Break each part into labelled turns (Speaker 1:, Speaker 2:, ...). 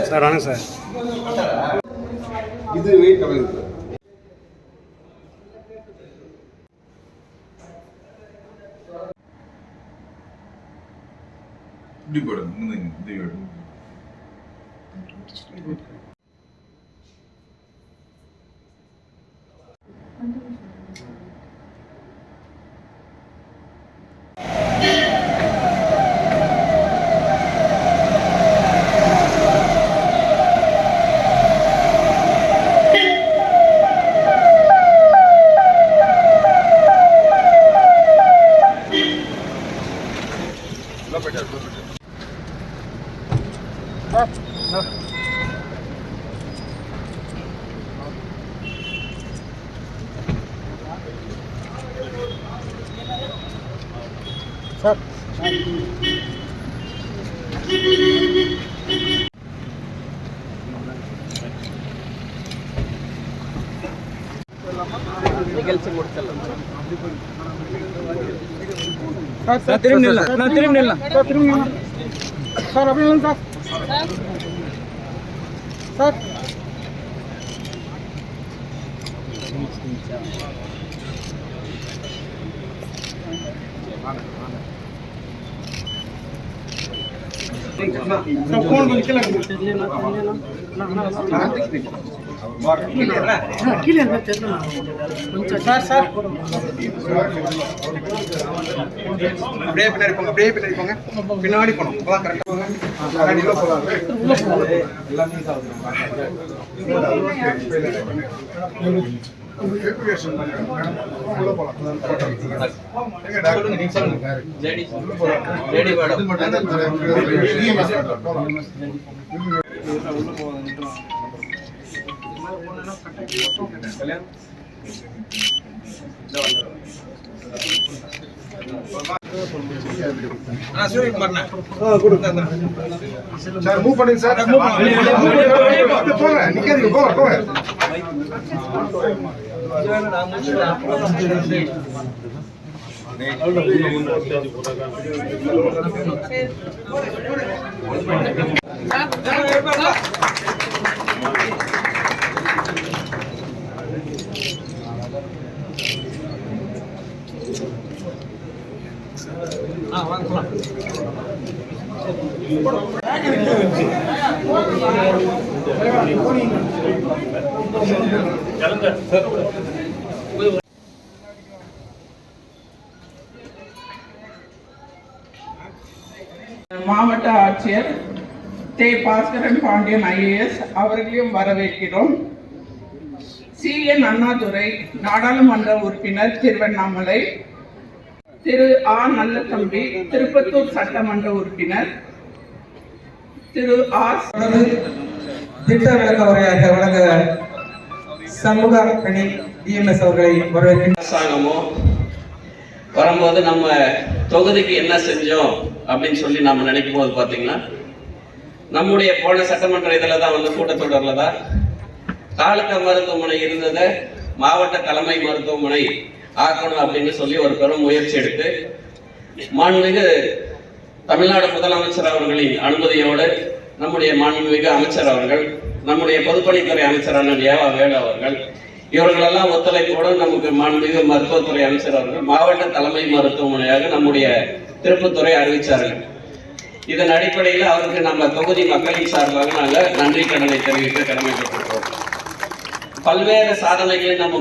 Speaker 1: Sir வாங்க sir.
Speaker 2: இது wait கம்மி சார். இப்படி போடுங்க.
Speaker 1: சார்
Speaker 3: நிகழ்ச்சி முடிச்சிடலாம்.
Speaker 1: சார் திரும்பி நில்லாம், திரும்பி நில்லாம், திரும்பி நில்லாம் சார். அப்படி இல்லை சார். சார் फोन को निकल சார் சார் அப்படியே பின்னாடி போங்க, அப்படியே பின்னாடி போங்க, பின்னாடி போகணும். அப்பதான் கரெக்டாக போங்க. எல்லாமே சார் மூவ் பண்ணுங்க சார். போங்க, நிக்காதீங்க, போங்க போங்க.
Speaker 4: மாவட்ட ஆட்சியர் தே பாஸ்கரன் பாண்டியன் ஐஏஎஸ் அவர்களையும் வரவேற்கிறோம். CN அண்ணாதுரை நாடாளுமன்ற உறுப்பினர் திருவண்ணாமலை, திரு ஆ நல்லதம்பி திருப்பத்தூர் சட்டமன்ற உறுப்பினர், திரு ஆர்
Speaker 3: திட்ட விளக்க உரையாக வழங்க சமூக பணி DMS அவர்களை வரவேற்கிறோம்.
Speaker 5: வரும்போது நம்ம தொகுதிக்கு என்ன செஞ்சோம் அப்படின்னு சொல்லி நம்ம நினைக்கும் போது பார்த்தீங்கன்னா, நம்முடைய போன சட்டமன்ற இதில் தான் வந்து கூட்டத்தொடரில் தான் தாலுகா மருத்துவமனை இருந்ததை மாவட்ட தலைமை மருத்துவமனை ஆக்கணும் அப்படின்னு சொல்லி ஒரு பெரும் முயற்சி எடுத்து மாண்புமிகு தமிழ்நாடு முதலமைச்சர் அவர்களின் அனுமதியோடு நம்முடைய மாண்புமிகு அமைச்சர் அவர்கள், நம்முடைய பொதுப்பணித்துறை அமைச்சர் அண்ணன் ஏவா வேலு அவர்கள், இவர்களெல்லாம் ஒத்துழைப்போடு நமக்கு மாண்புமிகு மருத்துவத்துறை அமைச்சர் அவர்கள் மாவட்ட தலைமை மருத்துவமனையாக நம்முடைய திருப்பத்தூரை அறிவித்தார்கள். இதன் அடிப்படையில் அவருக்கு நம்ம தொகுதி மக்களின் சார்பாக நாங்கள் நன்றி கடனை தெரிவிக்க கடமைப்பட்டிருக்கிறோம். பல்வேறு சாதனைகளை நம்ம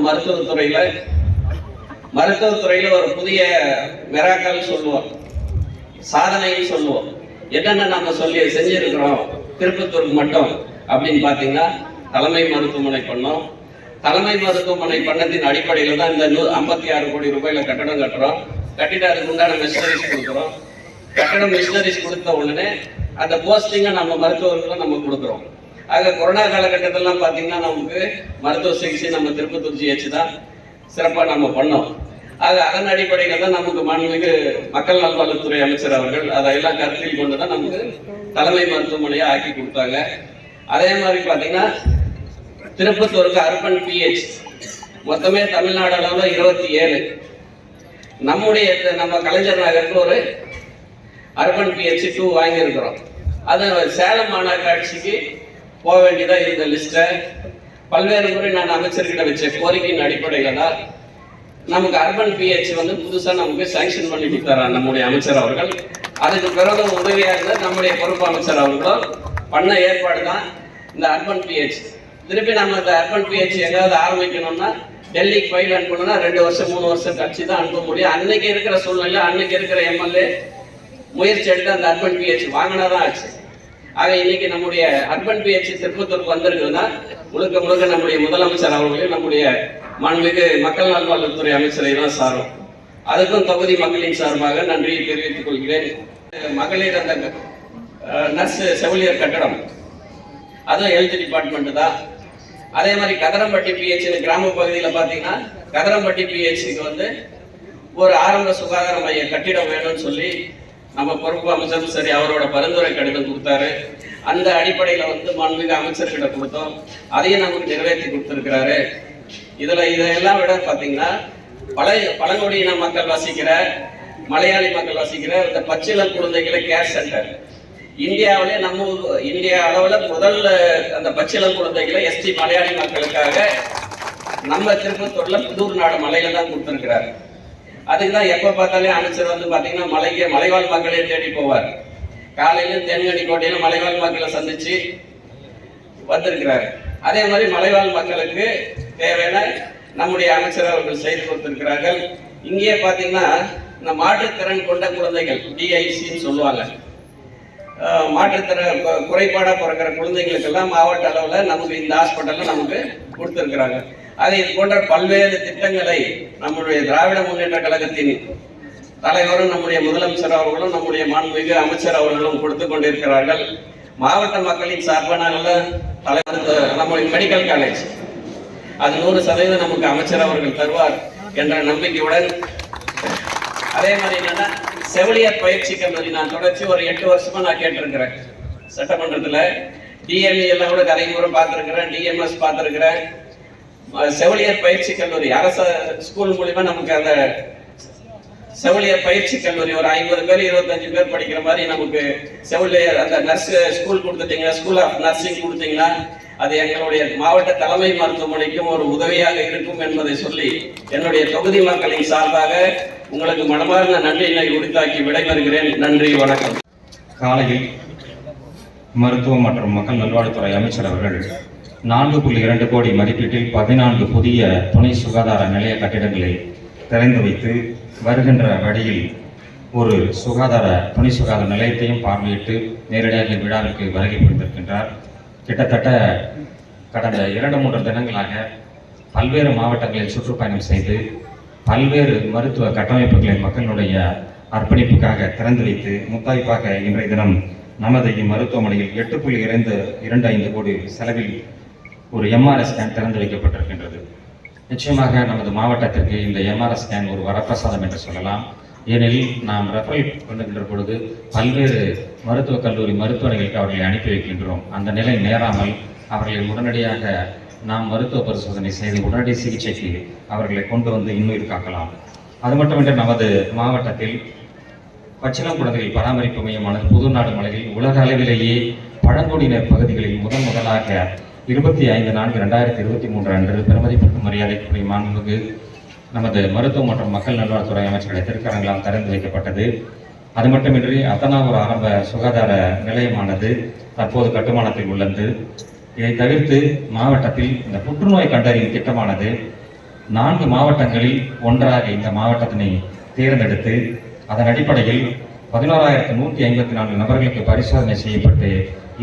Speaker 5: மருத்துவத்துறையில ஒரு புதிய மிராக்கல் சொல்லுவோம், சாதனைன்னு சொல்லுவோம். என்னென்ன நம்ம செஞ்சிருக்கிறோம் திருப்பத்தூருக்கு மட்டும் அப்படின்னு பார்த்தீங்கன்னா, தலைமை மருத்துவமனை பண்ணோம். தலைமை மருத்துவமனை பண்ணத்தின் அடிப்படையில் தான் இந்த 56 கோடி ரூபாயில கட்டடம் கட்டுறோம். கட்டிட்டு அதுக்கு உண்டான மிஷினரிஸ் கொடுக்குறோம். கட்டடம் மிஷினரிஸ் கொடுத்த உடனே அந்த போஸ்டிங்கை நம்ம மருத்துவர்களும் நம்ம கொடுக்குறோம். ஆக கொரோனா காலகட்டத்திலாம் பார்த்தீங்கன்னா நமக்கு மருத்துவ சிகிச்சை நம்ம திருப்பத்தூர் GH தான் சிறப்பாக நம்ம பண்ணோம். ஆக அதன் அடிப்படையில் தான் நமக்கு மாண்புமிகு மக்கள் நல்வாழ்வுத்துறை அமைச்சர் அவர்கள் அதையெல்லாம் கருத்தில் கொண்டு தான் நமக்கு தலைமை மருத்துவமனையை ஆக்கி கொடுத்தாங்க. அதே மாதிரி பார்த்தீங்கன்னா திருப்பத்தூருக்கு அர்பன் PH மொத்தமே தமிழ்நாடு அளவில் 27, நம்ம கலைஞர் நகருக்கு ஒரு அர்பன் பிஹெச் 2 வாங்கியிருக்கிறோம். அது சேலம் மாநகராட்சிக்கு போக வேண்டியதாக இருந்த லிஸ்ட்டை பல்வேறு முறை நான் அமைச்சர்கிட்ட வச்ச கோரிக்கையின் அடிப்படையில் தான் நமக்கு அர்பன் பிஹெச் வந்து புதுசாக நமக்கு சாங்ஷன் பண்ணி கொடுத்தாரு நம்முடைய அமைச்சர் அவர்கள். அதுக்கு பிறகு உதவியாக இருந்த நம்முடைய பொறுப்பு அமைச்சர் அவர்களும் பண்ண ஏற்பாடு தான் இந்த அர்பன் பிஹெச். திருப்பி நம்ம இந்த அர்பன் பிஹெச் எங்காவது ஆரம்பிக்கணும்னா டெல்லிக்கு ஃபைல் அனுப்பணும்னா 2 வருஷம் 3 வருஷம் கழிச்சு தான் அனுப்ப முடியும். அன்னைக்கு இருக்கிற சூழ்நிலை, அன்னைக்கு இருக்கிற எம்எல்ஏ முயற்சி எடுத்து அந்த அர்பன் பிஹெச் வாங்கினாதான் ஆச்சு. ஆக இன்னைக்கு நம்முடைய அர்பன் பிஹெச் திருப்பத்தூருக்கு வந்திருக்குதுன்னா முழுக்க முழுக்க நம்முடைய முதலமைச்சர் அவர்களையும் நம்முடைய மாண்புமிகு மக்கள் நல்வாழ்வுத்துறை அமைச்சரை தான் சாரும். அதுக்கும் தொகுதி மக்களின் சார்பாக நன்றியை தெரிவித்துக் கொள்கிறேன். மகளிர் அந்த நர்ஸ் செவிலியர் கட்டடம் அதுவும் ஹெல்த் டிபார்ட்மெண்ட் தான். அதே மாதிரி கதரம்பட்டி பிஹெச் கிராம பகுதியில் பார்த்தீங்கன்னா கதரம்பட்டி பிஹெச்சுக்கு வந்து ஒரு ஆரம்ப சுகாதார மைய கட்டிடம் வேணும்னு சொல்லி நம்ம பொறுப்பு அமைச்சரும் சரி அவரோட பரிந்துரை கடிதம் கொடுத்தாரு. அந்த அடிப்படையில் வந்து மாண்புமிகு அமைச்சர்கிட்ட கொடுத்தோம். அதையும் நமக்கு நிறைவேற்றி கொடுத்துருக்கிறாரு. இதெல்லாம் விட பார்த்தீங்கன்னா பழங்குடியின மக்கள் வசிக்கிற மலையாளி மக்கள் வசிக்கிற இந்த பச்சிளம் குழந்தைகளை கேர் சென்டர் இந்தியாவிலே இந்தியா அளவில் முதல்ல அந்த பச்சிளம் குழந்தைகளை எஸ்டி மலையாளி மக்களுக்காக நம்ம திருப்பத்தூர்ல புதூர் நாடு மலையில தான் கொடுத்துருக்கிறாரு. அதுக்கு தான் எப்போ பார்த்தாலே அமைச்சர் வந்து பார்த்தீங்கன்னா மலைவாழ் மக்களே தேடி போவார். காலையில தென்கனி கோட்டையில மலைவாழ் மக்களை சந்திச்சு வந்திருக்கிறாரு. அதே மாதிரி மலைவாழ் மக்களுக்கு தேவையான நம்முடைய அமைச்சர் அவர்கள் செய்து கொடுத்திருக்கிறார்கள். இங்கேயே பார்த்தீங்கன்னா இந்த மாற்றுத்திறன் கொண்ட குழந்தைகள் டிஐசின்னு சொல்லுவாங்க. மாற்றுத்திறன் குறைபாடாக பிறக்கிற குழந்தைங்களுக்கெல்லாம் மாவட்ட அளவில் நமக்கு இந்த ஹாஸ்பிட்டலில் நமக்கு கொடுத்துருக்குறாங்க. அது இது போன்ற பல்வேறு திட்டங்களை நம்முடைய திராவிட முன்னேற்ற கழகத்தின் தலைவரும் நம்முடைய முதலமைச்சர் அவர்களும் நம்முடைய மாண்புமிகு அமைச்சர் அவர்களும் கொடுத்து கொண்டிருக்கிறார்கள். மாவட்ட மக்களின் சார்பான தலைவர் நம்முடைய மெடிக்கல் காலேஜ் அது 100% நமக்கு அமைச்சர் அவர்கள் தருவார் என்ற நம்பிக்கையுடன், அதே மாதிரி என்னன்னா செவிலியர் பயிற்சி கல்லூரி நான் தொடர்ச்சி ஒரு 8 வருஷமா நான் கேட்டிருக்கிறேன் சட்டமன்றத்தில். டிஎம்இ எல்லாம் கூட கரையை முறை பார்த்துருக்கிறேன், டிஎம்எஸ் பார்த்துருக்கிறேன். செவிலியர் பயிற்சி கல்லூரி அரசு ஸ்கூல் மூலிமா நமக்கு அந்த செவிலியர் பயிற்சி கல்லூரி ஒரு 50 பேர் 25 பேர் படிக்கிற மாதிரி நமக்கு செவிலியர் அந்த நர்ஸ் ஸ்கூல் கொடுத்துட்டீங்கன்னா, ஸ்கூல் ஆஃப் நர்சிங் கொடுத்தீங்கன்னா அது எங்களுடைய மாவட்ட தலைமை மருத்துவமனைக்கும் ஒரு உதவியாக இருக்கும் என்பதை சொல்லி என்னுடைய தொகுதி மக்களின் சார்பாக உங்களுக்கு மனமார்ந்த நன்றியினை உரித்தாக்கி விடைபெறுகிறேன். நன்றி, வணக்கம்.
Speaker 6: காலையில் மருத்துவம் மற்றும் மக்கள் நல்வாழ்வுத்துறை அமைச்சர் அவர்கள் 4.2 கோடி மதிப்பீட்டில் 14 புதிய துணை சுகாதார நிலைய கட்டிடங்களை திறந்து வைத்து வருகின்ற வழியில் ஒரு துணை சுகாதார நிலையத்தையும் பார்வையிட்டு நேரடியாக விழாவிற்கு வருகை புரிந்திருக்கின்றார். கிட்டத்தட்ட கடந்த 2-3 தினங்களாக பல்வேறு மாவட்டங்களில் சுற்றுப்பயணம் செய்து பல்வேறு மருத்துவ கட்டமைப்புகளை மக்களுடைய அர்ப்பணிப்புக்காக திறந்து வைத்து முத்தாய்ப்பாக இன்றைய தினம் நமது இம்மருத்துவமனையில் 8.25 கோடி செலவில் ஒரு எம்ஆர்ஐ ஸ்கேன் திறந்து வைக்கப்பட்டிருக்கின்றது. நிச்சயமாக நமது மாவட்டத்திற்கு இந்த எம்ஆர்ஐ ஸ்கேன் ஒரு வரப்பிரசாதம் என்று சொல்லலாம். ஏனெனில் நாம் ரெஃபரல் பண்ணுகின்ற பொழுது பல்வேறு மருத்துவக் கல்லூரி மருத்துவமனைகளுக்கு அவர்களை அனுப்பி வைக்கின்றோம். அந்த நிலை நேராமல் அவர்களை உடனடியாக நாம் மருத்துவ பரிசோதனை செய்து உடனடி சிகிச்சைக்கு அவர்களை கொண்டு வந்து இன்னுயிர் காக்கலாம். அது மட்டுமின்றி நமது மாவட்டத்தில் பச்சிளம் குழந்தைகள் பராமரிப்பு மையமானது புதுநாடு மலையில் உலக அளவிலேயே பழங்குடியினர் பகுதிகளில் முதலாக 25/4/2023 அன்று பெருமதிப்பிற்கு மரியாதைக்குரிய மாண்புமிகு நமது மருத்துவம் மற்றும் மக்கள் நல்வாழ்வுத்துறை அமைச்சருடைய திருக்கரங்களால் திறந்து வைக்கப்பட்டது. அது மட்டுமின்றி அத்தனாவூர் ஆரம்ப சுகாதார நிலையமானது தற்போது கட்டுமானத்தில் உள்ளது. இதை தவிர்த்து மாவட்டத்தில் இந்த புற்றுநோய் கண்டறியும் திட்டமானது 4 மாவட்டங்களில் ஒன்றாக இந்த மாவட்டத்தினை தேர்ந்தெடுத்து அதன் அடிப்படையில் 11,154 நபர்களுக்கு பரிசோதனை செய்யப்பட்டு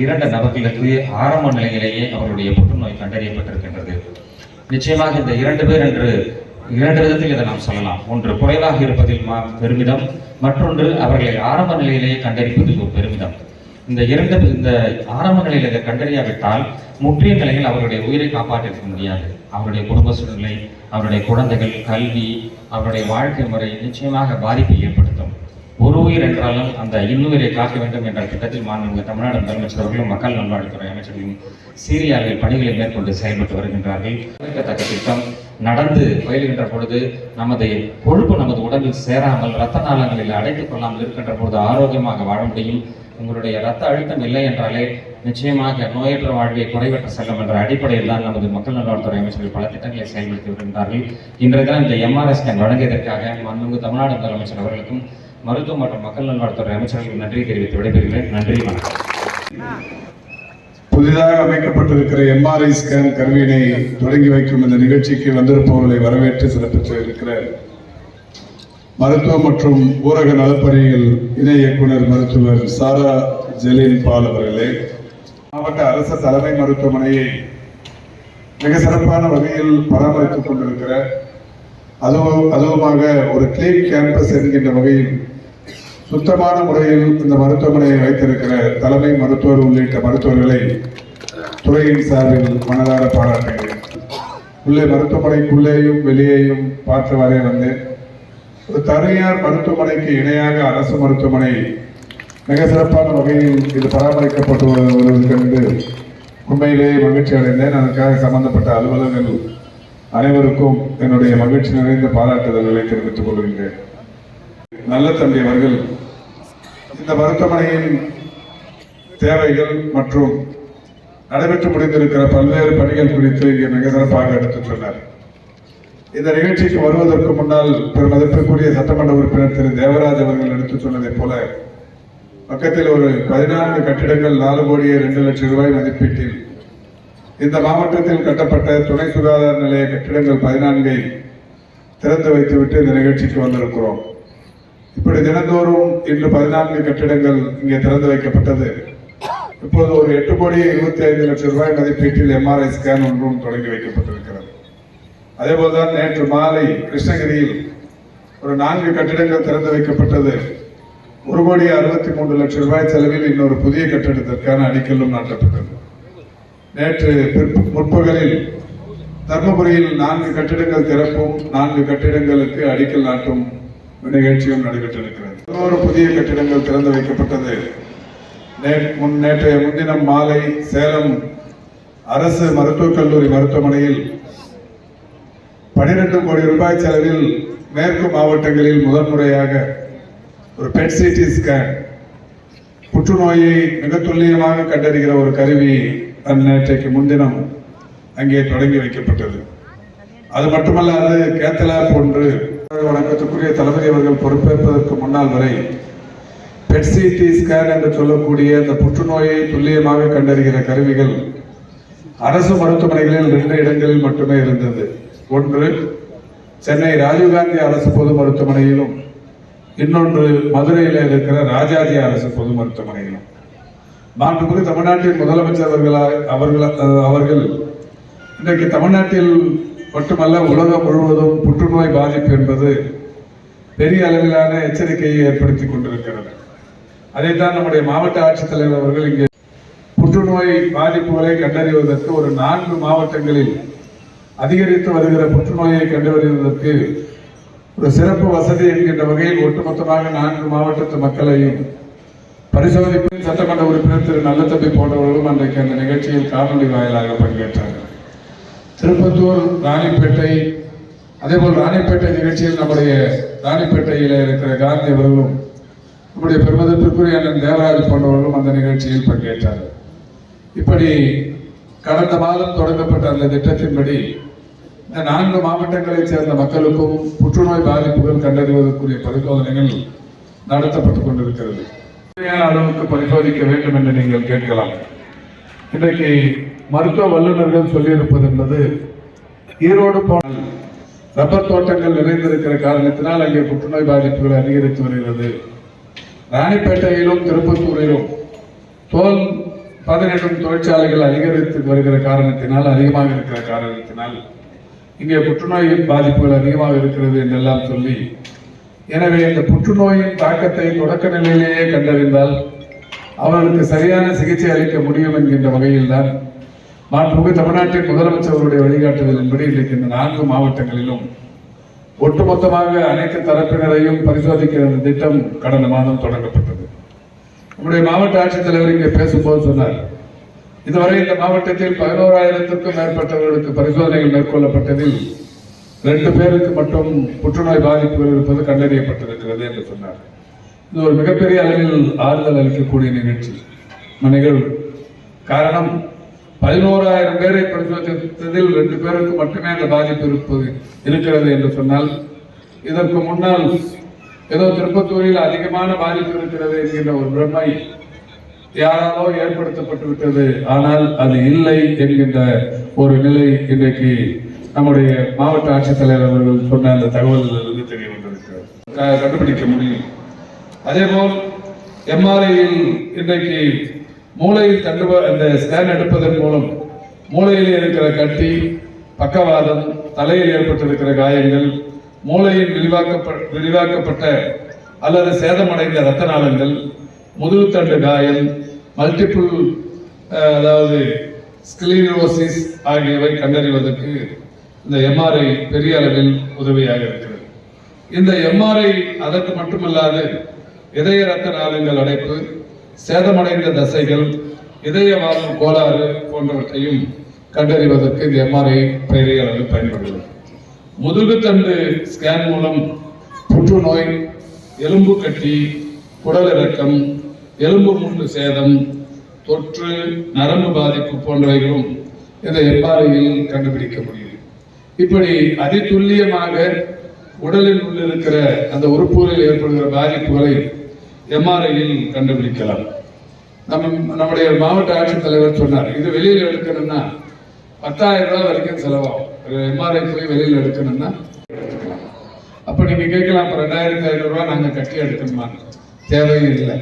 Speaker 6: 2 நபர்களுக்கு ஆரம்ப நிலையிலேயே அவர்களுடைய புற்றுநோய் கண்டறியப்பட்டிருக்கின்றது. நிச்சயமாக இந்த 2 பேர் என்று 2 விதத்தில் இதை நாம் சொல்லலாம். ஒன்று குறைவாக இருப்பதில் பெருமிதம், மற்றொன்று அவர்களை ஆரம்ப நிலையிலேயே கண்டறிப்பதில் ஒரு பெருமிதம். இந்த ஆரம்ப நிலையில் இதை கண்டறியாவிட்டால் முற்றிய நிலையில் அவருடைய உயிரை காப்பாற்றிருக்க முடியாது. அவருடைய குடும்ப சூழ்நிலை, அவருடைய குழந்தைகள், கல்வி, அவருடைய வாழ்க்கை முறை நிச்சயமாக பாதிப்பை ஏற்படுத்தும். ஒரு உயிர் என்றாலும் அந்த இன்னுயிரை காக்க வேண்டும் என்ற திட்டத்தில் மாண்புமிகு தமிழ்நாடு முதலமைச்சர் அவர்களும் மக்கள் நல்வாழ்வுத்துறை அமைச்சர்களும் சீரிய அளவில் பணிகளை மேற்கொண்டு செயல்பட்டு வருகின்றார்கள். குறிப்பிடத்தக்க திட்டம் நடந்து பயிலுகின்ற பொழுது நமது கொழுப்பு நமது உடம்பில் சேராமல் இரத்த நாளங்களில் அடைத்துக் கொள்ளாமல் இருக்கின்ற பொழுது ஆரோக்கியமாக வாழ முடியும். உங்களுடைய இரத்த அழுத்தம் இல்லை என்றாலே நிச்சயமாக நோயற்ற வாழ்வை குறைவற்ற செல்லும் என்ற அடிப்படையில் தான் நமது மக்கள் நல்வாழ்வுத்துறை அமைச்சர்கள் பல திட்டங்களை செயல்படுத்தி வருகின்றார்கள். இன்றைய தினம் இந்த எம்ஆர்ஐ ஸ்கேன் வழங்கியதற்காக மாண்புமிகு தமிழ்நாடு முதலமைச்சர் அவர்களுக்கும் மருத்துவ மற்றும் மக்கள் நல்வாழ்வுத்துறை அமைச்சர்களுக்கு நன்றி தெரிவித்து விடைபெறுகிறேன். நன்றி, வணக்கம்.
Speaker 7: புதிதாக அமைக்கப்பட்டிருக்கிற எம்ஆர்ஐ ஸ்கேன் கருவியினை தொடங்கி வைக்கும் இந்த நிகழ்ச்சிக்கு வந்திருப்பவர்களை வரவேற்று சிறப்பித்து இருக்கிற மருத்துவ மற்றும் ஊரக நலப்பணிகள் இணை இயக்குனர் மருத்துவர் சாரா ஜெலின் பால் அவர்களே, மாவட்ட அரசு தலைமை மருத்துவமனையை மிக சிறப்பான வகையில் பராமரித்துக் கொண்டிருக்கிற அதுவுமாக ஒரு கிளீன் கேம்பஸ் என்கின்ற வகையில் சுத்தமான முறையில் இந்த மருத்துவமனையை வைத்திருக்கிற தலைமை மருத்துவர் உள்ளிட்ட மருத்துவர்களை துறையின் சார்பில் மனதார பாராட்டுகிறேன். உள்ளே மருத்துவமனைக்குள்ளேயும் வெளியேயும் பார்த்தவாறே வந்தேன். ஒரு தனியார் மருத்துவமனைக்கு இணையாக அரசு மருத்துவமனை மிக சிறப்பான வகையில் இது பராமரிக்கப்பட்டு வருவது கண்டு உண்மையிலேயே மகிழ்ச்சி அடைந்தேன். அதற்காக சம்பந்தப்பட்ட அலுவலர்கள் அனைவருக்கும் என்னுடைய மகிழ்ச்சி நிறைந்த பாராட்டுதல்களை தெரிவித்துக் கொள்கின்றேன். நல்ல தம்பி அவர்கள் இந்த மருத்துவமனையின் தேவைகள் மற்றும் நடைபெற்று முடிந்திருக்கிற பல்வேறு பணிகள் குறித்து இங்கே மிக சிறப்பாக எடுத்துச் சொன்னார். இந்த நிகழ்ச்சிக்கு வருவதற்கு முன்னால் பெருமதிப்பிற்குரிய சட்டமன்ற உறுப்பினர் திரு தேவராஜ் அவர்கள் எடுத்துச் சொன்னதை போல பக்கத்தில் ஒரு 14 கட்டிடங்கள் 4,02,00,000 ரூபாய் மதிப்பீட்டில் இந்த மாவட்டத்தில் கட்டப்பட்ட துணை சுகாதார நிலைய கட்டிடங்கள் 14ஐ திறந்து வைத்துவிட்டு இந்த நிகழ்ச்சிக்கு வந்திருக்கிறோம். இப்படி தினந்தோறும் இன்று 14 கட்டிடங்கள் இங்கே திறந்து வைக்கப்பட்டது. இப்போது ஒரு 8,25,00,000 ரூபாய் மதிப்பீட்டில் எம்ஆர்ஐ ஸ்கேன் ஒன்றும் தொடங்கி வைக்கப்பட்டிருக்கிறது. அதேபோல்தான் நேற்று மாலை கிருஷ்ணகிரியில் ஒரு 4 கட்டிடங்கள் திறந்து வைக்கப்பட்டது. 1,63,00,000 ரூபாய் செலவில் இன்னொரு புதிய கட்டிடத்திற்கான அடிக்கல்லும் நாட்டப்பட்டது. நேற்று முற்பகலில் தர்மபுரியில் 4 கட்டிடங்கள் திறப்பும் 4 கட்டிடங்களுக்கு அடிக்கல் நாட்டும் நிகழ்ச்சியும் நடைபெற்றிருக்கிறது. 11 புதிய கட்டிடங்கள் திறந்து வைக்கப்பட்டது. நேற்றைய முன்தினம் மாலை சேலம் அரசு மருத்துவக் கல்லூரி மருத்துவமனையில் 12 கோடி ரூபாய் செலவில் மேற்கு மாவட்டங்களில் முதன்முறையாக ஒரு பெட் சிடி ஸ்கேன் புற்றுநோயை மிக துல்லியமாக கண்டறிகிற ஒரு கருவி நேற்றைக்கு முன்தினம் அங்கே தொடங்கி வைக்கப்பட்டது. அது மட்டுமல்லாது கேத்தலா போன்று வணக்கத்துக்குரிய தளபதி அவர்கள் பொறுப்பேற்பதற்கு முன்னால் வரை பெட் சிடி ஸ்கேன் என்று சொல்லக்கூடிய அந்த புற்றுநோயை துல்லியமாக கண்டறிகிற கருவிகள் அரசு மருத்துவமனைகளில் 2 இடங்களில் மட்டுமே இருந்தது. ஒன்று சென்னை ராஜீவ்காந்தி அரசு பொது மருத்துவமனையிலும், இன்னொன்று மதுரையில் இருக்கிற ராஜாஜி அரசு பொது மருத்துவமனையிலும். மாண்புமிகு தமிழ்நாட்டின் முதலமைச்சர் அவர்கள் இன்றைக்கு தமிழ்நாட்டில் மட்டுமல்ல உலகம் முழுவதும் புற்றுநோய் பாதிப்பு என்பது பெரிய அளவிலான எச்சரிக்கையை ஏற்படுத்தி கொண்டிருக்கிறது. அதைத்தான் நம்முடைய மாவட்ட ஆட்சித்தலைவர் அவர்கள் இங்கே புற்றுநோய் பாதிப்புகளை கண்டறிவதற்கு ஒரு 4 மாவட்டங்களில் அதிகரித்து வருகிற புற்றுநோயை கண்டறிவதற்கு ஒரு சிறப்பு வசதி என்கின்ற வகையில் ஒட்டுமொத்தமாக 4 மாவட்டத்து மக்களையும் பரிசோதிப்பு சட்டமன்ற உறுப்பினர் திரு நல்லதம்பி போன்றவர்களும் அன்றைக்கு அந்த நிகழ்ச்சியில் காணொலி வாயிலாக பங்கேற்றார்கள். திருப்பத்தூர், ராணிப்பேட்டை, அதேபோல் ராணிப்பேட்டை நிகழ்ச்சியில் நம்முடைய ராணிப்பேட்டையில் இருக்கிற காந்தி அவர்களும் நம்முடைய பெருமதிப்பிற்குரிய அண்ணன் தேவராஜ் போன்றவர்களும் அந்த நிகழ்ச்சியில் பங்கேற்றார்கள். இப்படி கடந்த மாதம் தொடங்கப்பட்ட அந்த திட்டத்தின்படி இந்த 4 மாவட்டங்களைச் சேர்ந்த மக்களுக்கும் புற்றுநோய் பாதிப்புகள் கண்டறிவதற்குரிய பரிசோதனைகள் நடத்தப்பட்டுக் கொண்டிருக்கிறது. அளவுக்கு பரிசோதிக்க வேண்டும் என்று நீங்கள் கேட்கலாம். இன்றைக்கு மருத்துவ வல்லுநர்கள் சொல்லியிருப்பது என்பது ஈரோடு போன ரப்பர் தோட்டங்கள் நிறைந்திருக்கிற காரணத்தினால் அங்கே புற்றுநோய் பாதிப்புகள் அதிகரித்து வருகிறது. ராணிப்பேட்டையிலும் திருப்பத்தூரிலும் தோல் பதனிடும் தொழிற்சாலைகள் அதிகரித்து வருகிற காரணத்தினால், அதிகமாக இருக்கிற காரணத்தினால் இங்கே புற்றுநோயின் பாதிப்புகள் அதிகமாக இருக்கிறது என்றெல்லாம் சொல்லி, எனவே இந்த புற்றுநோயின் தாக்கத்தை தொடக்க நிலையிலேயே கண்டறிந்தால் அவர்களுக்கு சரியான சிகிச்சை அளிக்க முடியும் என்கின்ற வகையில் தான் மாண்புமிகு தமிழ்நாட்டின் முதலமைச்சர் அவருடைய வழிகாட்டுதலின்படி இன்றைக்கு இந்த 4 மாவட்டங்களிலும் ஒட்டுமொத்தமாக அனைத்து தரப்பினரையும் பரிசோதிக்கிற இந்த திட்டம் கடந்த மாதம் தொடங்கப்பட்டது. நம்முடைய மாவட்ட ஆட்சித்தலைவர் இங்கே பேசும்போது சொன்னார், இதுவரை இந்த மாவட்டத்தில் 11,000க்கும் மேற்பட்டவர்களுக்கு பரிசோதனைகள் மேற்கொள்ளப்பட்டதில் 2 பேருக்கு மட்டும் புற்றுநோய் பாதிப்புகள் இருப்பது கண்டறியப்பட்டிருக்கிறது என்று சொன்னார். இது ஒரு மிகப்பெரிய அளவில் ஆறுதல் அளிக்கக்கூடிய நிகழ்வு. காரணம், 11,000 பேரை பரிசோதித்ததில் 2 பேருக்கு மட்டுமே அந்த பாதிப்பு இருக்கிறது என்று சொன்னால், இதற்கு முன்னால் ஏதோ திருப்பத்தூரில் அதிகமான பாதிப்பு இருக்கிறது என்கின்ற ஒரு பிரமை யாராலோ ஏற்படுத்தப்பட்டு விட்டது. ஆனால் அது இல்லை என்கின்ற ஒரு நிலை இன்றைக்கு நம்முடைய மாவட்ட ஆட்சித்தலைவர் அவர்கள் சொன்ன அந்த தகவலிலிருந்து தெரிய வந்திருக்கிறது, கண்டுபிடிக்க முடியும். அதேபோல் எம்ஆர்ஐயில் இன்றைக்கு மூளையில் அந்த ஸ்கேன் எடுப்பதன் மூலம் மூளையில் இருக்கிற கட்டி, பக்கவாதம், தலையில் ஏற்பட்டிருக்கிற காயங்கள், மூளையில் விரிவாக்கப்பட்ட அல்லது சேதமடைந்த இரத்த நாளங்கள், முதுகுத்தண்டு காயம், மல்டிபிள் அதாவது ஸ்க்ளீரோசிஸ் ஆகியவை கண்டறிவதற்கு இந்த எம்ஆர்ஐ பெரிய அளவில் உதவியாக இருக்கிறது. இந்த எம்ஆர்ஐ அதற்கு மட்டுமல்லாது இதய இரத்த நாளங்கள் அடைப்பு, சேதமடைந்த தசைகள், இதயவாதம் கோளாறு போன்றவற்றையும் கண்டறிவதற்கு இந்த எம்ஆர்ஐ பெரிய அளவில் பயன்படுகிறது. முதுகுத்தண்டு ஸ்கேன் மூலம் புற்றுநோய், எலும்பு கட்டி, குடல் இறக்கம், எலும்பு மூட்டு சேதம், தொற்று, நரம்பு பாதிப்பு போன்றவைகளும் இந்த எம்ஆர்ஐயில் கண்டுபிடிக்க முடியும். இப்படி அதிதுல்லியமாக உடலில் உள்ள இருக்கிற அந்த உறுப்புகளில் ஏற்படுகிற பாதிப்புகளை எம்ஆர்ஐயில் கண்டுபிடிக்கலாம். நம்முடைய மாவட்ட ஆட்சித்தலைவர் சொன்னார், இது வெளியில் எடுக்கணும்னா 10,000 ரூபாய் வரைக்கும் செலவாகும். எம்ஆர்ஐ போய் வெளியில் எடுக்கணும்னா அப்ப நீங்க கேட்கலாம், அப்ப 2,500 ரூபாய் நாங்க கட்டி எடுக்கணுமா? தேவையும் இல்லை.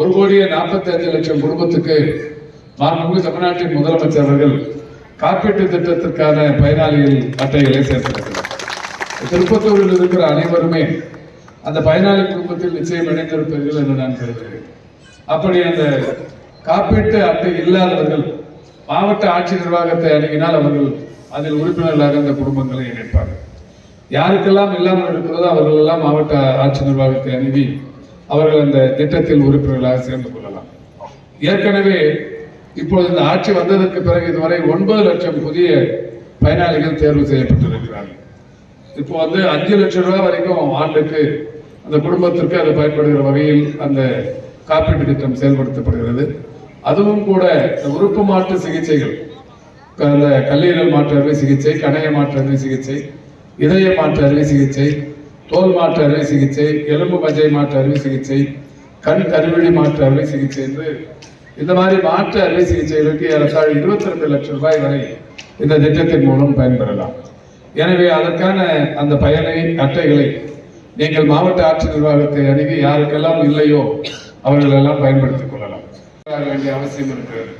Speaker 7: 1,45,00,000 குடும்பத்துக்கு மாண்புமிகு தமிழ்நாட்டின் முதலமைச்சர் அவர்கள் காப்பீட்டு திட்டத்திற்கான பயனாளிகள் அட்டைகளை சேர்த்திருக்கிறார். திருப்பத்தூரில் இருக்கிற அனைவருமே அந்த பயனாளி குடும்பத்தில் நிச்சயம் இணைந்திருப்பீர்கள் என்று நான் கருதுகிறேன். அப்படி அந்த காப்பீட்டு அட்டை இல்லாதவர்கள் மாவட்ட ஆட்சி நிர்வாகத்தை அணுகினால் அவர்கள் அதில் உறுப்பினர்களாக அந்த குடும்பங்களை இணைப்பார்கள். யாருக்கெல்லாம் இல்லாமல் இருக்கிறதோ அவர்கள் எல்லாம் மாவட்ட ஆட்சி நிர்வாகத்தை அணுகி அவர்கள் அந்த திட்டத்தில் உறுப்பினர்களாக சேர்ந்து கொள்ளலாம். ஏற்கனவே இப்பொழுது இந்த ஆட்சி வந்ததற்கு பிறகு இதுவரை 9 லட்சம் புதிய பயனாளிகள் தேர்வு செய்யப்பட்டிருக்கிறார்கள். இப்போ 5 லட்சம் ரூபாய் வரைக்கும் ஆண்டுக்கு அந்த குடும்பத்திற்கு அது பயன்படுகிற வகையில் அந்த காப்பீட்டு திட்டம் செயல்படுத்தப்படுகிறது. அதுவும் கூட உறுப்பு மாற்று சிகிச்சைகள், அந்த கல்லீரல் மாற்று அறுவை சிகிச்சை, கணைய மாற்று அறுவை சிகிச்சை, இதய மாற்று அறுவை சிகிச்சை, தோல் மாற்று அறுவை சிகிச்சை, எலும்பு மஜ்ஜை மாற்று அறுவை சிகிச்சை, கண் கருவிழி மாற்று அறுவை சிகிச்சை என்று இந்த மாதிரி மாற்று அறுவை சிகிச்சைகளுக்கு ஏறத்தாழ 22 லட்சம் ரூபாய் வரை இந்த திட்டத்தின் மூலம் பயன்பெறலாம். எனவே அதற்கான அந்த பயனை அட்டைகளை நீங்கள் மாவட்ட ஆட்சி நிர்வாகத்தை அணுகி யாருக்கெல்லாம் இல்லையோ அவர்கள் எல்லாம் பயன்படுத்திக் கொள்ளலாம் வேண்டிய அவசியம் இருக்கிறது.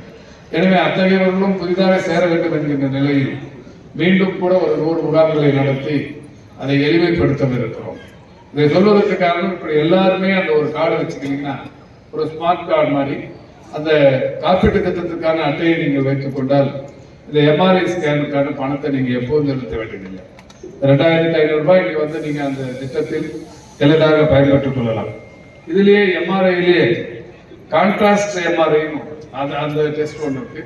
Speaker 7: எனவே அத்தகையவர்களும் புதிதாக சேர வேண்டும் என்கின்ற நிலையில் மீண்டும் கூட ஒரு 100 முகாம்களை நடத்தி அதை எளிமைப்படுத்தவிருக்கிறோம். இதை சொல்வதற்கு காரணம், இப்படி எல்லாருமே அந்த ஒரு கார்டு வச்சுக்கிட்டீங்கன்னா ஒரு ஸ்மார்ட் கார்டு மாதிரி அந்த காப்பீட்டு திட்டத்திற்கான அட்டையை நீங்கள் வைத்துக் கொண்டால் இந்த எம்ஆர்ஐ ஸ்கேனுக்கான பணத்தை நீங்க எப்போதும் செலுத்த வேண்டியதில்லை. 2,500 ரூபாய் இங்க நீங்க அந்த திட்டத்தில் எளிதாக பயன்பெற்றுக் கொள்ளலாம். இதுலயே எம்ஆர்ஐலேயே கான்ட்ராஸ்ட் எம்ஆர்ஐ அந்த டெஸ்ட் ஒன்று இருக்கு,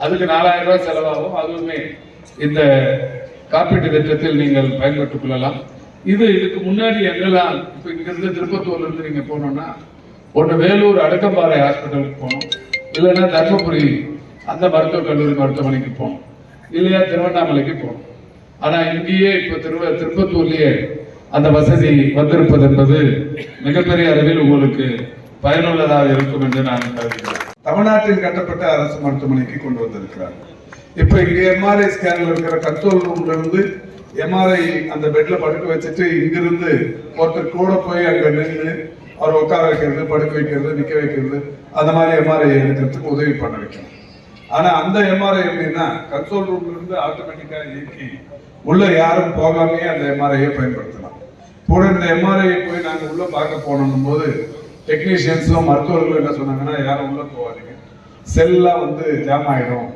Speaker 7: அதுக்கு 4,000 ரூபாய் செலவாகும். அதுவுமே இந்த காப்பீட்டு திட்டத்தில் நீங்கள் பயன்பெற்றுக் கொள்ளலாம். இதுக்கு முன்னாடி எங்கெல்லாம் இப்ப இங்கிருந்து திருப்பத்தூர்ல இருந்து நீங்க போனோம்னா ஒன்று வேலூர் அடக்கம்பாறை ஹாஸ்பிட்டலுக்கு போகணும், இல்லைன்னா தர்மபுரி அந்த மருத்துவக் கல்லூரி மருத்துவமனைக்கு போகணும், இல்லையா திருவண்ணாமலைக்கு போகணும். ஆனா இங்கேயே இப்ப திருப்பத்தூர்லயே அந்த வசதி வந்திருப்பது என்பது மிகப்பெரிய அளவில் உங்களுக்கு பயனுள்ளதாக இருக்கும் என்று நான் கருதுகிறேன். தமிழ்நாட்டில் கட்டப்பட்ட அரசு மருத்துவமனைக்கு கொண்டு வந்திருக்கிறார். இப்ப இங்க எம்ஆர்ஐ ஸ்கேன்ல இருக்கிற கண்ட்ரோல் ரூம்ல இருந்து எம்ஆர்ஐ அந்த பெட்ல படுக்க வச்சுட்டு இங்கிருந்து ஒருத்தர் கூட போய் அங்க நின்று அவர் உட்கார வைக்கிறது, படுக்க வைக்கிறது, நிக்க வைக்கிறது, அந்த மாதிரி எம்ஆர்ஐ எடுக்கிறதுக்கு உதவி பண்ண வைக்கணும். ஆனா அந்த எம்ஆர்ஐ எப்படின்னா கண்ட்ரோல் ரூம்ல இருந்து ஆட்டோமேட்டிக்கா இயக்கி உள்ள யாரும் போகாமையே அந்த எம்ஆர்ஐயை பயன்படுத்தலாம். கூட இந்த எம்ஆர்ஐ போய் நாங்க உள்ள பார்க்க போனோம் போது டெக்னீஷியன்ஸும் மருத்துவர்களும் என்ன சொன்னாங்கன்னா, யாரும் உள்ள போவாதீங்க, செல்லாம் ஜாம் ஆயிடும்,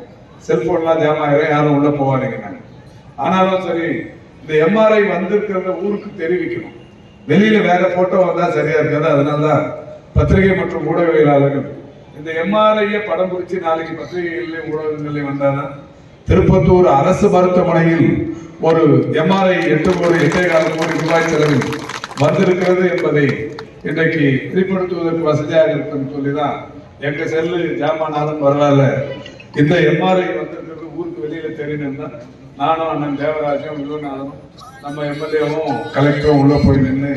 Speaker 7: செல்போன்லாம் ஜாம் ஆயிடும், யாரும் உள்ள போவாதீங்க. ஆனாலும் சரி, இந்த எம்ஆர்ஐ வந்திருக்கிறத ஊருக்கு தெரிவிக்கணும். வெளியில வேற போட்டோ வந்தா சரியா இருக்காது. அதனாலதான் பத்திரிகை மற்றும் ஊடகவியலாளர்கள் இந்த எம்ஆர்ஐய படம் பிடிச்சி நாளைக்கு பத்திரிகைகளிலே ஊடகங்களிலே வந்தாதான் திருப்பத்தூர் அரசு மருத்துவமனையில் ஒரு எம்ஆர்ஐ 8.4 கோடி ரூபாய் செலவில் வந்திருக்கிறது என்பதை இன்றைக்கு வெளிப்படுத்துவதற்கு வசதியாக இருக்கும் சொல்லிதான் எங்க செல்லு ஜாமானாலும் பரவாயில்ல, இந்த எம்ஆர்ஐ வந்திருக்கிறது ஊருக்கு வெளியில தெரியணும்னா நானும் அண்ணன் தேவராஜும் வில்வநாதனும் நம்ம எம்எல்ஏவும் கலெக்டரும் உள்ள போய் நின்று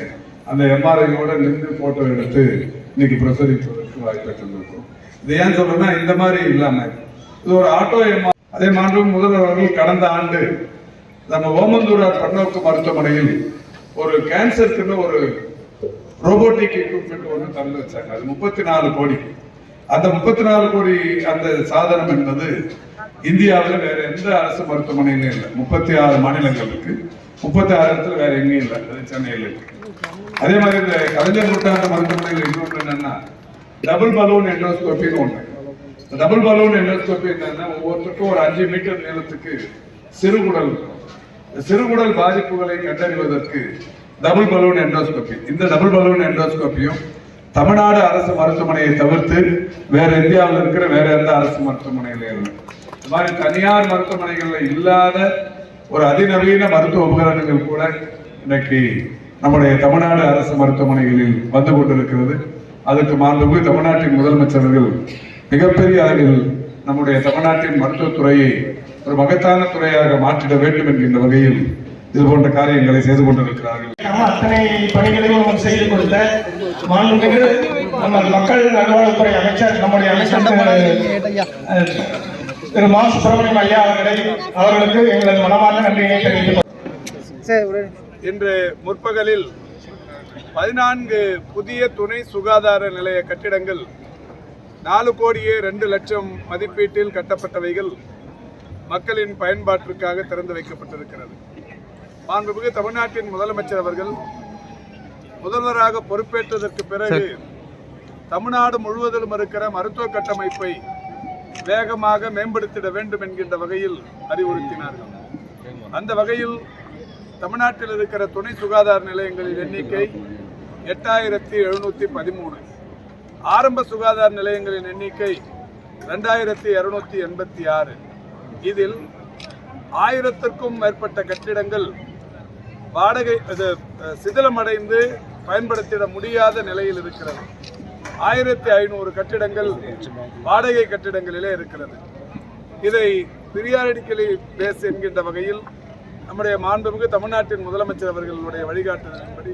Speaker 7: அந்த எம்ஆர்ஐயோட நின்று போட்டோ எடுத்து இன்னைக்கு பிரசுரிப்பதற்கு வாய்ப்பு தந்திருக்கோம். இது ஏன் சொல்றேன்னா, இந்த மாதிரி இல்லாம இது ஒரு ஆட்டோ எம்ஆர். அதே மாதிரி முதல்வர் அவர்கள் கடந்த ஆண்டு நம்ம ஓமந்தூரார் பன்னோக்கு மருத்துவமனையில் ஒரு கேன்சருக்குன்னு ஒரு ரோபோட்டிக் எக்யூப்மெண்ட் ஒன்று திறந்து வச்சாங்க. அது 34 கோடி. அந்த 34 கோடி அந்த சாதனம் என்பது இந்தியாவில் வேற எந்த அரசு மருத்துவமனையிலும் இல்லை. 36 மாநிலங்களுக்கு 36 இடத்துல வேற எங்கேயும் இல்லை, அது சென்னையில் இருக்கு. அதே மாதிரி இந்த கலைஞர் நூற்றாண்டு மருத்துவமனையில் இன்னொன்று என்னன்னா, டபுள் பலூன் எண்டோஸ்கோப்பின்னு ஒன்று. டபுள் பலூன் எண்டோஸ்கோப்பி என்னன்னா, ஒவ்வொருத்தருக்கும் ஒரு 5 மீட்டர் நீளத்துக்கு சிறுகுடல் இருக்கும். சிறுகுடல் பாதிப்புகளை கண்டறிவதற்கு டபுள் பலூன் எண்டோஸ்கோப்பி. இந்த டபுள் பலூன் எண்டோஸ்கோப்பியும் தமிழ்நாடு அரசு மருத்துவமனையை தவிர்த்து வேற இந்தியாவில் இருக்கிற வேற எந்த அரசு மருத்துவமனையில இல்லை. இந்த மாதிரி தனியார் மருத்துவமனைகள்ல இல்லாத ஒரு அதிநவீன மருத்துவ உபகரணங்கள் கூட இன்னைக்கு நம்முடைய தமிழ்நாடு அரசு மருத்துவமனைகளில் வந்து கொண்டிருக்கிறது. அதுக்கு மாண்புமிகு தமிழ்நாட்டின் முதலமைச்சர்கள் மிகப்பெரிய அளவில் நம்முடைய தமிழ்நாட்டின் மருத்துவத்துறையை ஒரு மகத்தான துறையாக மாற்றிட வேண்டும் என்கின்ற வகையில் இது போன்ற காரியங்களை செய்து கொண்டிருக்கிறார்கள்.
Speaker 8: அத்தனை பணிகளையும் நமக்கு செய்து கொடுத்த மாண்புமிகு நம்ம மக்கள் நல்வாழ்வுத்துறை அமைச்சர் நம்முடைய அமைச்சர் திரு மா. சுப்பிரமணியம் ஐயா அவர்களுக்கு எங்களது மனமார்ந்த நன்றியை தெரிவித்துக்
Speaker 1: இன்று முற்பகலில் 14 புதிய துணை சுகாதார நிலைய கட்டிடங்கள் 4 கோடியே 2 லட்சம் மதிப்பீட்டில் கட்டப்பட்டவைகள் மக்களின் பயன்பாட்டிற்காக திறந்து வைக்கப்பட்டிருக்கிறது. மாண்புமிகு தமிழ்நாட்டின் முதலமைச்சர் அவர்கள் முதல்வராக பொறுப்பேற்றதற்கு பிறகு தமிழ்நாடு முழுவதிலும் இருக்கிற மருத்துவ கட்டமைப்பை வேகமாக மேம்படுத்திட வேண்டும் என்கின்ற வகையில் அறிவுறுத்தினார்கள். அந்த வகையில் தமிழ்நாட்டில் இருக்கிற துணை சுகாதார நிலையங்களின் எண்ணிக்கை 8713. ஆரம்ப சுகாதார நிலையங்களின் எண்ணிக்கை 2286. இதில் 1000க்கும் மேற்பட்ட கட்டிடங்கள் வாடகை சிதிலமடைந்து பயன்படுத்திட முடியாத நிலையில் இருக்கிறது. 1500 கட்டிடங்கள் வாடகை கட்டிடங்களிலே இருக்கிறது. இதை பிரியாரிட்டிக்கலி பேஸ் என்கின்ற வகையில் நம்முடைய மாண்புமிகு தமிழ்நாட்டின் முதலமைச்சர் அவர்களுடைய வழிகாட்டுதலின்படி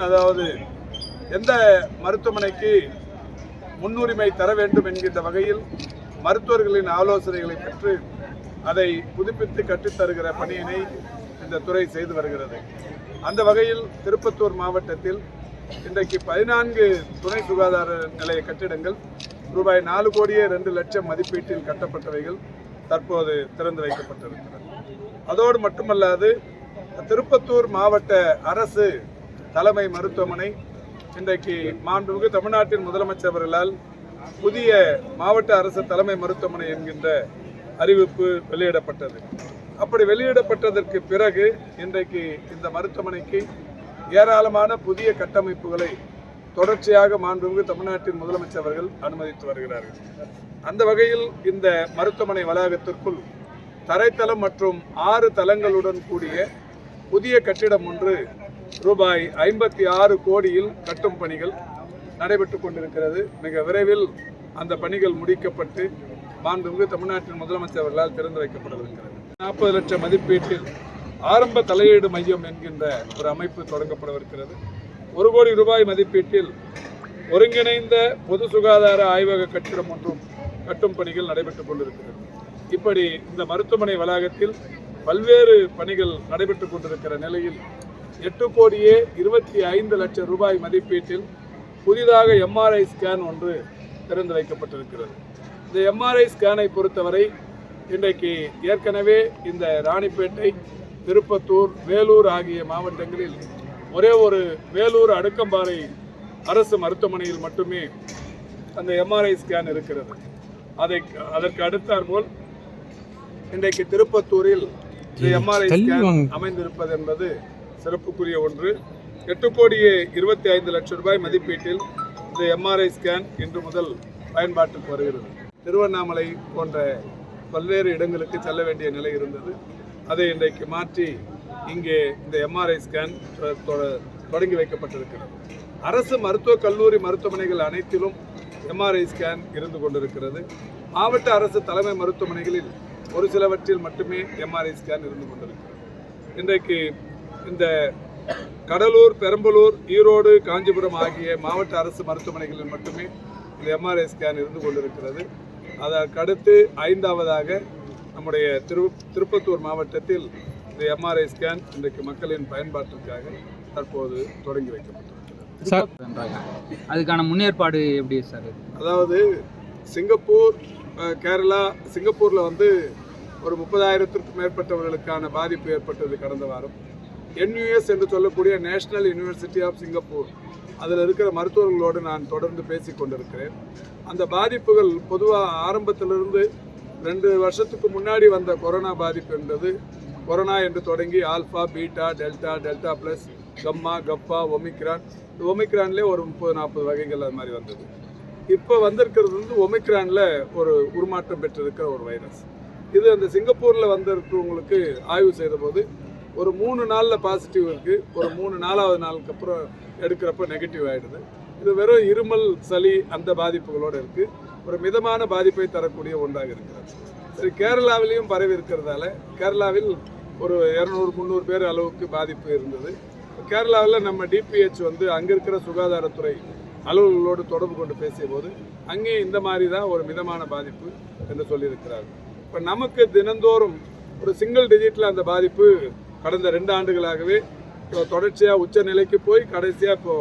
Speaker 1: அதாவது எந்த மருத்துவமனைக்கு முன்னுரிமை தர வேண்டும் என்கின்ற வகையில் மருத்துவர்களின் ஆலோசனைகளை பெற்று அதை புதுப்பித்து கட்டித்தருகிற பணியினை இந்த துறை செய்து வருகிறது. அந்த வகையில் திருப்பத்தூர் மாவட்டத்தில் இன்றைக்கு 14 துணை சுகாதார நிலைய கட்டிடங்கள் ரூபாய் 4 கோடியே 2 லட்சம் மதிப்பீட்டில் கட்டப்பட்டவைகள் தற்போது திறந்து வைக்கப்பட்டிருக்கிறது. அதோடு மட்டுமல்லாது திருப்பத்தூர் மாவட்ட அரசு தலைமை மருத்துவமனை இன்றைக்கு மாண்புமிகு தமிழ்நாட்டின் முதலமைச்சர் அவர்களால் புதிய மாவட்ட அரசு தலைமை மருத்துவமனை என்கின்ற அறிவிப்பு வெளியிடப்பட்டது. அப்படி வெளியிடப்பட்டதற்கு பிறகு இன்றைக்கு இந்த மருத்துவமனைக்கு ஏராளமான புதிய கட்டமைப்புகளை தொடர்ச்சியாக மாண்புமிகு தமிழ்நாட்டின் முதலமைச்சர் அவர்கள் அனுமதித்து வருகிறார்கள். அந்த வகையில் இந்த மருத்துவமனை வளாகத்திற்குள் தரைத்தளம் மற்றும் 6 தளங்களுடன் கூடிய புதிய கட்டிடம் ஒன்று ரூபாய் 56 கோடியில் கட்டும் பணிகள் நடைபெற்று கொண்டிருக்கிறது. மிக விரைவில் அந்த பணிகள் முடிக்கப்பட்டு மாண்புமிகு தமிழ்நாட்டின் முதலமைச்சர் அவர்களால் திறந்து வைக்கப்படவிருக்கிறது. 40 லட்சம் மதிப்பீட்டில் ஆரம்ப தலையீடு மையம் என்கின்ற ஒரு அமைப்பு தொடங்கப்படவிருக்கிறது. 1 கோடி ரூபாய் மதிப்பீட்டில் ஒருங்கிணைந்த பொது சுகாதார ஆய்வக கட்டிடம் ஒன்றும் கட்டும் பணிகள் நடைபெற்றுக் கொண்டிருக்கிறது. இப்படி இந்த மருத்துவமனை வளாகத்தில் பல்வேறு பணிகள் நடைபெற்றுக் கொண்டிருக்கிற நிலையில் 8 கோடியே 25 லட்சம் ரூபாய் மதிப்பீட்டில் புதிதாக எம்ஆர்ஐ ஸ்கேன் ஒன்று திறந்து வைக்கப்பட்டிருக்கிறது. இந்த எம்ஆர்ஐ ஸ்கேனை பொறுத்தவரை இன்றைக்கு ஏற்கனவே இந்த ராணிப்பேட்டை, திருப்பத்தூர், வேலூர் ஆகிய மாவட்டங்களில் ஒரே ஒரு வேலூர் அடுக்கம்பாறை அரசு மருத்துவமனையில் மட்டுமே அந்த எம்ஆர்ஐ ஸ்கேன் இருக்கிறது. அதற்கு அடுத்தாற்போல் இன்றைக்கு திருப்பத்தூரில் இந்த எம்ஆர்ஐ ஸ்கேன் அமைந்திருப்பது என்பது சிறப்புக்குரிய ஒன்று. 8 கோடியே 25 லட்சம் ரூபாய் மதிப்பீட்டில் இந்த எம்ஆர்ஐ ஸ்கேன் இன்று முதல் பயன்பாட்டுக்கு வருகிறது. திருவண்ணாமலை போன்ற பல்வேறு இடங்களுக்கு செல்ல வேண்டிய நிலை இருந்தது. அதை இன்றைக்கு மாற்றி இங்கே இந்த எம்ஆர்ஐ ஸ்கேன் தொடங்கி வைக்கப்பட்டிருக்கிறது. அரசு மருத்துவக் கல்லூரி மருத்துவமனைகள் அனைத்திலும் எம்ஆர்ஐ ஸ்கேன் இருந்து கொண்டிருக்கிறது. மாவட்ட அரசு தலைமை மருத்துவமனைகளில் ஒரு சிலவற்றில் மட்டுமே எம்ஆர்ஐ ஸ்கேன் இருந்து கொண்டிருக்கிறது. இன்றைக்கு இந்த கடலூர், பெரம்பலூர், ஈரோடு, காஞ்சிபுரம் ஆகிய மாவட்ட அரசு மருத்துவமனைகளில் மட்டுமே இந்த எம்ஆர்ஐ ஸ்கேன் இருந்து கொண்டிருக்கிறது. அதற்கடுத்து 5வதாக நம்முடைய திருப்பத்தூர் மாவட்டத்தில் இந்த எம்ஆர்ஐ ஸ்கேன் இன்றைக்கு மக்களின் பயன்பாட்டிற்காக தற்போது தொடங்கி வைக்கப்பட்டிருக்கிறது.
Speaker 9: அதுக்கான முன்னேற்பாடு எப்படி சார்?
Speaker 1: அதாவது சிங்கப்பூர், கேரளா, சிங்கப்பூரில் வந்து ஒரு 30,000த்திற்கும் மேற்பட்டவர்களுக்கான பாதிப்பு ஏற்பட்டது கடந்த வாரம். NUS என்று சொல்லக்கூடிய நேஷனல் யூனிவர்சிட்டி ஆஃப் சிங்கப்பூர், அதில் இருக்கிற மருத்துவர்களோடு நான் தொடர்ந்து பேசி கொண்டிருக்கிறேன். அந்த பாதிப்புகள் பொதுவாக ஆரம்பத்திலிருந்து 2 வருஷத்துக்கு முன்னாடி வந்த கொரோனா பாதிப்பு என்பது கொரோனா என்று தொடங்கி ஆல்ஃபா, பீட்டா, டெல்டா ப்ளஸ், கம்மா, கப்பா, ஒமிக்ரான். இந்த ஒமிக்ரான்லேயே ஒரு 30-40 வகைகள் அது மாதிரி வந்தது. இப்போ வந்திருக்கிறது வந்து ஒமிக்ரானில் ஒரு உருமாற்றம் பெற்றிருக்கிற ஒரு வைரஸ். இது அந்த சிங்கப்பூரில் வந்திருக்கிறவங்களுக்கு ஆய்வு செய்த போது ஒரு 3 நாளில் பாசிட்டிவ் இருக்குது, ஒரு 4வது நாளுக்கு அப்புறம் எடுக்கிறப்ப நெகட்டிவ் ஆகிடுது. இது வெறும் இருமல், சளி அந்த பாதிப்புகளோடு இருக்குது. ஒரு மிதமான பாதிப்பை தரக்கூடிய ஒன்றாக இருக்கிறது. சரி, கேரளாவிலையும் பரவி இருக்கிறதால கேரளாவில் ஒரு 200-300 பேர் அளவுக்கு பாதிப்பு இருந்தது. கேரளாவில் நம்ம DPH வந்து அங்கே இருக்கிற சுகாதாரத்துறை அலுவலர்களோடு தொடர்பு கொண்டு பேசிய போது அங்கே இந்த மாதிரி தான் ஒரு மிதமான பாதிப்பு என்று சொல்லியிருக்கிறார்கள். இப்போ நமக்கு தினந்தோறும் ஒரு சிங்கிள் டிஜிட்டில் அந்த பாதிப்பு கடந்த 2 ஆண்டுகளாகவே தொடர்ச்சியாக உச்ச நிலைக்கு போய் கடைசியாக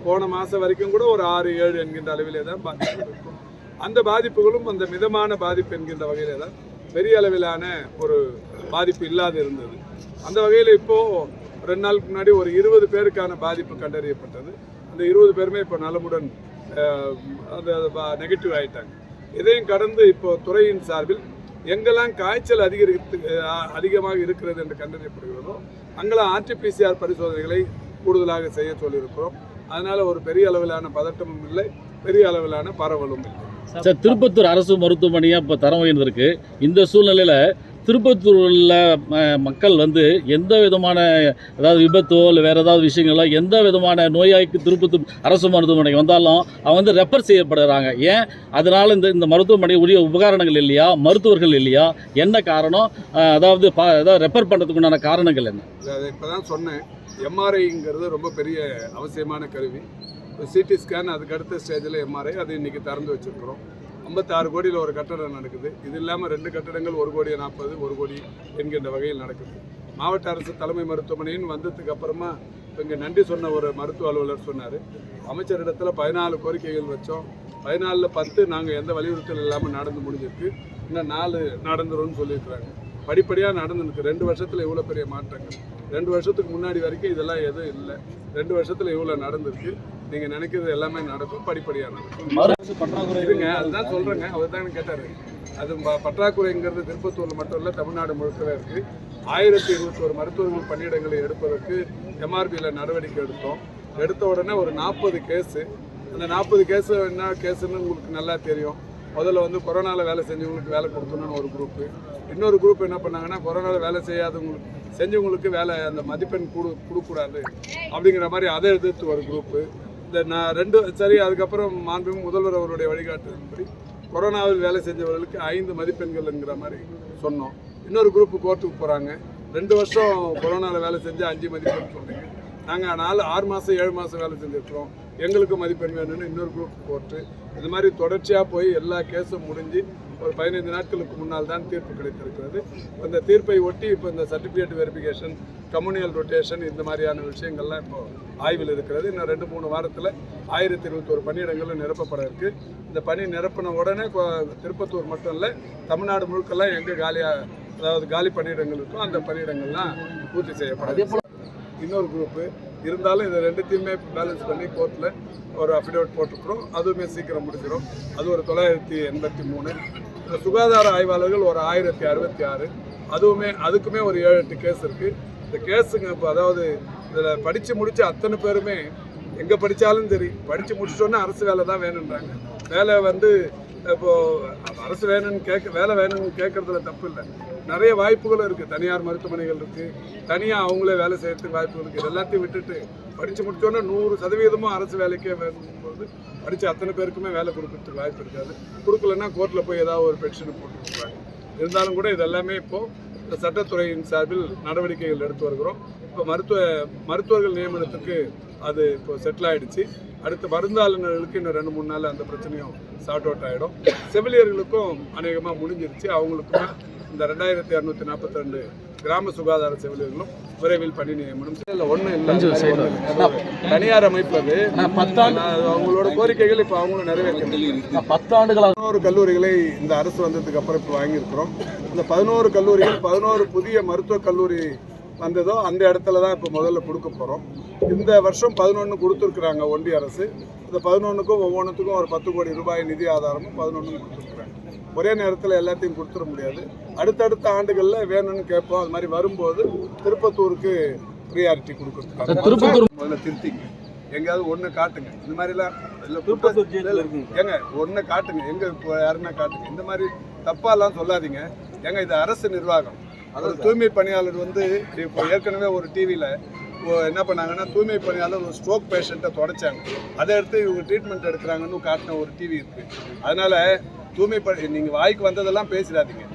Speaker 1: போன மாதம் வரைக்கும் கூட ஒரு 6-7 என்கின்ற அளவிலே தான் பாதிப்பு இருக்கும். அந்த பாதிப்புகளும் அந்த மிதமான பாதிப்பு என்கின்ற வகையிலே தான் பெரிய அளவிலான ஒரு பாதிப்பு இல்லாது இருந்தது. அந்த வகையில் இப்போது 2 நாளுக்கு முன்னாடி ஒரு 20 பேருக்கான பாதிப்பு கண்டறியப்பட்டது. அந்த 20 பேருமே இப்போ நலமுடன் அந்த நெகட்டிவ் ஆகிட்டாங்க. இதையும் கடந்து இப்போ துறையின் சார்பில் எங்கெல்லாம் காய்ச்சல் அதிகமாக இருக்கிறது என்று கண்டறியப்படுகிறதோ அங்கெல்லாம் RT-PCR பரிசோதனைகளை கூடுதலாக செய்ய சொல்லியிருக்கிறோம். அதனால் ஒரு பெரிய அளவிலான பதட்டமும் இல்லை, பெரிய அளவிலான பரவலும் இல்லை.
Speaker 10: சார், திருப்பத்தூர் அரசு மருத்துவமனையாக இப்போ தரம் உயர்ந்திருக்கு. இந்த சூழ்நிலையில் திருப்பத்தூரில் மக்கள் வந்து எந்த விதமான ஏதாவது விபத்தோ இல்லை வேறு ஏதாவது விஷயங்களோ எந்த விதமான நோயாளிக்கு திருப்பத்தூர் அரசு மருத்துவமனைக்கு வந்தாலும் அவங்க வந்து ரெஃபர் செய்யப்படுறாங்க. ஏன்? அதனால் இந்த மருத்துவமனை உரிய உபகரணங்கள் இல்லையா, மருத்துவர்கள் இல்லையா, என்ன காரணம்? அதாவது ரெஃபர் பண்ணுறதுக்குண்டான காரணங்கள் என்ன?
Speaker 1: அதை இப்போ தான் சொன்னேன். எம்ஆர்ஐங்கிறது ரொம்ப பெரிய அவசியமான கருவி. சிடி ஸ்கேன் அதுக்கு அடுத்த ஸ்டேஜில் எம்ஆர்ஐ, அது இன்றைக்கி திறந்து வச்சுருக்கிறோம். 56 கோடியில் ஒரு கட்டடம் நடக்குது. இது இல்லாமல் 2 கட்டடங்கள் 1,40,00,000, 1 கோடி என்கின்ற வகையில் நடக்குது. மாவட்ட அரசு தலைமை மருத்துவமனைன்னு வந்ததுக்கு அப்புறமா இப்போ இங்கே நன்றி சொன்ன ஒரு மருத்துவ அலுவலர் சொன்னார், அமைச்சரிடத்தில் 14 கோரிக்கைகள் வச்சோம், 14ல் 10 நாங்கள் எந்த வலியுறுத்தல் இல்லாமல் நடந்து முடிஞ்சிருக்கு, இன்னும் 4 நடந்துரும்னு சொல்லியிருக்கிறாங்க. படிப்படியாக நடந்துருக்கு. 2 வருஷத்தில் இவ்வளோ பெரிய மாற்றங்கள். 2 வருஷத்துக்கு முன்னாடி வரைக்கும் இதெல்லாம் எதுவும் இல்லை. 2 வருஷத்தில் இவ்வளோ நடந்திருக்கு. நீங்கள் நினைக்கிறது எல்லாமே நடக்கும், படிப்படியாக நடக்கும். இருங்க, அதுதான் சொல்கிறேங்க. அவர் தான் கேட்டார். அது பற்றாக்குறைங்கிறது திருப்பத்தூரில் மட்டும் இல்லை, தமிழ்நாடு முழுக்கவே இருக்குது. 1021 மருத்துவர்கள் பணியிடங்களை எடுப்பதற்கு MRBயில் நடவடிக்கை எடுத்த உடனே ஒரு 40 கேஸு. அந்த 40 கேஸு என்ன கேஸுன்னு உங்களுக்கு நல்லா தெரியும். முதல்ல வந்து கொரோனாவில் வேலை செஞ்சவங்களுக்கு வேலை கொடுக்கணும்னு ஒரு குரூப்பு. இன்னொரு குரூப் என்ன பண்ணாங்கன்னா, கொரோனாவில் வேலை செஞ்சவங்களுக்கு வேலை அந்த மதிப்பெண் கொடுக்கூடாது அப்படிங்கிற மாதிரி அதை எதிர்த்து ஒரு குரூப்பு. இந்த நான் 2 சரி, அதுக்கப்புறம் மாண்புமிகு முதல்வர் அவருடைய வழிகாட்டுதன்படி கொரோனாவில் வேலை செஞ்சவர்களுக்கு 5 மதிப்பெண்கள்ங்கிற மாதிரி சொன்னோம். இன்னொரு குரூப்பு கோர்ட்டுக்கு போகிறாங்க. 2 வருஷம் கொரோனாவில் வேலை செஞ்சு 5 மதிப்பெண் சொன்னீங்க. நாங்கள் 6 மாதம் 7 மாதம் வேலை செஞ்சுருக்கிறோம், எங்களுக்கு மதிப்பெண் வேணும்னு இன்னொரு குரூப் கோர்ட்டு. இது மாதிரி தொடர்ச்சியாக போய் எல்லா கேஸும் முடிஞ்சு ஒரு 15 நாட்களுக்கு முன்னால் தான் தீர்ப்பு கிடைத்திருக்கிறது. அந்த தீர்ப்பை ஒட்டி இப்போ இந்த சர்டிஃபிகேட் வெரிஃபிகேஷன், கம்யூனியல் ரொட்டேஷன், இந்த மாதிரியான விஷயங்கள்லாம் இப்போ ஆய்வில் இருக்கிறது. இன்னும் 2-3 வாரத்தில் 1021 பணியிடங்களும் நிரப்பப்பட இருக்குது. இந்த பணி நிரப்பின உடனே திருப்பத்தூர் மட்டும் இல்லை, தமிழ்நாடு முழுக்கெல்லாம் எங்கே அதாவது காலி பணியிடங்கள் இருக்கோ அந்த பணியிடங்கள்லாம் பூர்த்தி செய்யப்படும். இன்னொரு குரூப்பு இருந்தாலும் இதை 2த்தையுமே பேலன்ஸ் பண்ணி கோர்ட்டில் ஒரு அஃபிடேவிட் போட்டுக்கிறோம். அதுவுமே சீக்கிரம் முடிச்சிடும். அது ஒரு 983. இந்த சுகாதார ஆய்வாளர்கள் ஒரு 1066. அதுக்குமே ஒரு 7-8 கேஸ் இருக்குது. இந்த கேஸுங்க இப்போ அதாவது இதில் படித்து முடித்த அத்தனை பேருமே எங்கே படித்தாலும் சரி, படித்து முடிச்சோன்னே அரசு வேலை தான் வேணுன்றாங்க. வேலை வந்து இப்போ அரசு வேணும்னு வேலை வேணும்னு கேட்கறதுல தப்பு இல்லை. நிறைய வாய்ப்புகளும் இருக்குது. தனியார் மருத்துவமனைகள் இருக்குது, தனியாக அவங்களே வேலை செய்யறதுக்கு வாய்ப்புகள் இருக்குது. எல்லாத்தையும் விட்டுட்டு படித்து முடிச்சோன்னா 100% அரசு வேலைக்கே வேணும்போது படித்த அத்தனை பேருக்குமே வேலை கொடுக்கறதுக்கு வாய்ப்பு இருக்காது. கொடுக்கலன்னா கோர்ட்டில் போய் ஏதாவது ஒரு பென்ஷன் போட்டுருக்காங்க. இருந்தாலும் கூட இதெல்லாமே இப்போது சட்டத்துறையின் சார்பில் நடவடிக்கைகள் எடுத்து வருகிறோம். இப்போ மருத்துவர்கள் நியமனத்துக்கு அது இப்போ செட்டில் ஆகிடுச்சு. அடுத்து மருந்தாளுநர்களுக்கு இன்னும் 2-3 நாள் அந்த பிரச்சனையும் சார்ட் அவுட் ஆகிடும். செவிலியர்களுக்கும் அநேகமாக முடிஞ்சிருச்சு. அவங்களுக்குமே இந்த 2242 கிராம சுகாதார செவிலியர்களும் விரைவில் பணி நியமனம். இல்லை ஒன்றும் இல்லை, தனியார் அமைப்பு அது. அவங்களோட கோரிக்கைகள் இப்போ அவங்களும் நிறைவேற்ற 10 ஆண்டுகளாக 11 கல்லூரிகளை இந்த அரசு வந்ததுக்கு அப்புறம் இப்போ வாங்கியிருக்கிறோம். இந்த 11 கல்லூரிகள் 11 புதிய மருத்துவக் கல்லூரி வந்ததோ அந்த இடத்துல தான் இப்போ முதல்ல கொடுக்க போகிறோம். இந்த வருஷம் 11 கொடுத்துருக்குறாங்க ஒன்றிய அரசு. இந்த 11க்கும் ஒவ்வொன்றுத்துக்கும் ஒரு 10 கோடி ரூபாய் நிதி ஆதாரமும் 11 கொடுத்துருக்குறாங்க. ஒரே நேரத்தில் எல்லாத்தையும் கொடுத்துட முடியாது. அடுத்தடுத்த ஆண்டுகளில் வேணும்னு கேட்போம். அது மாதிரி வரும்போது திருப்பத்தூருக்கு ப்ரியாரிட்டி கொடுக்குறதுக்கு திருப்பத்தூர் முதல்ல திருத்திங்க. எங்கேயாவது ஒன்று காட்டுங்க. இந்த மாதிரிலாம் ஏங்க ஒன்று காட்டுங்க, எங்கே யாருன்னா காட்டுங்க. இந்த மாதிரி தப்பாலாம் சொல்லாதீங்க. ஏங்க இது அரசு நிர்வாகம். ஒரு தூய்மை பணியாளர் வந்து இப்போ ஏற்கனவே ஒரு டிவியில் என்ன பண்ணாங்கன்னா, தூய்மை பணியாளர் ஒரு ஸ்ட்ரோக் பேஷண்ட்டை தொடச்சாங்க. அதை எடுத்து இவங்க ட்ரீட்மெண்ட் எடுக்கிறாங்கன்னு காட்டின ஒரு டிவி இருக்குது. அதனால் தூய்மை நீங்கள் வாய்க்கு வந்ததெல்லாம் பேசிடாதீங்க.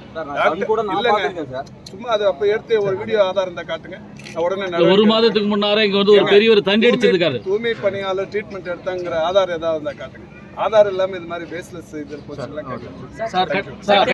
Speaker 1: இல்லைங்க, சும்மா அது அப்போ எடுத்து ஒரு வீடியோ ஆதாரம் தான் காட்டுங்க. உடனே
Speaker 10: 1 மாதத்துக்கு முன்னாரே இங்கே வந்து ஒரு பெரிய ஒரு தண்டி அடிச்சிருக்காரு.
Speaker 1: தூய்மை பணியாளர் ட்ரீட்மெண்ட் எடுத்தாங்கிற ஆதாரம் ஏதாவது இருந்தால் காட்டுங்க. ஆதாரம் இல்லாமல் இது மாதிரி பேஸ்லெஸ் இதில் போச்சுலாம் கேட்குறேன்.